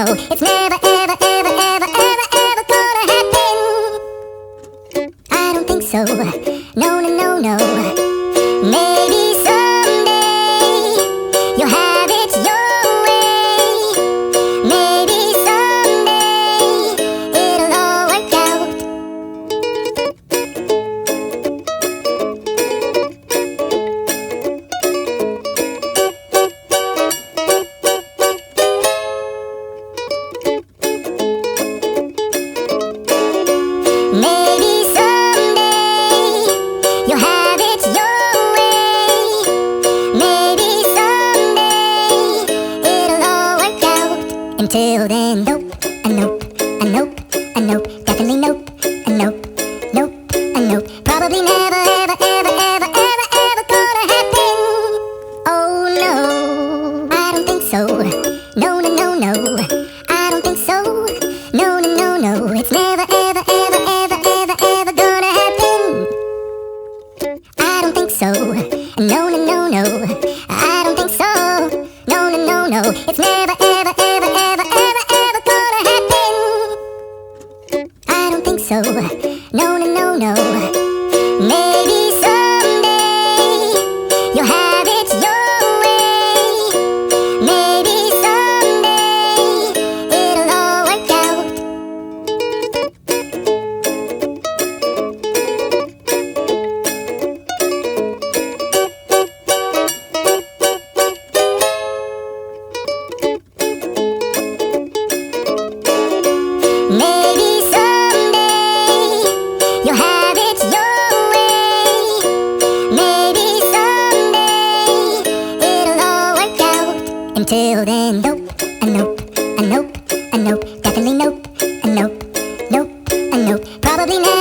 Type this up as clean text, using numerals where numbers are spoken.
no, it's never, ever, ever, ever, ever, ever gonna happen. I don't think so. No, no, no, no. Maybe someday you'll have it your way. Maybe someday it'll all work out. Maybe someday you'll have it your way. Maybe someday it'll all work out. Until then, nope, a nope, a nope, a nope, definitely nope, a nope, nope, a nope. Probably never, ever, ever, ever, ever, ever gonna happen. Oh no, I don't think so. No, no, no, no, I don't think so. No, no, no, no, it's never, ever, ever, ever, ever, ever gonna happen. I don't think so. No, no, no, no, I don't think so. No, no, no, no, it's never, ever, ever, ever, ever, ever gonna happen. I don't think so. No, no, no, no. Maybe someday you'll have it your way. Maybe someday it'll all work out. Maybe someday you'll have it your way. Maybe someday it'll all work out. Until then, nope, a nope, a nope, a nope, definitely nope, a nope, nope, a nope. Probably never.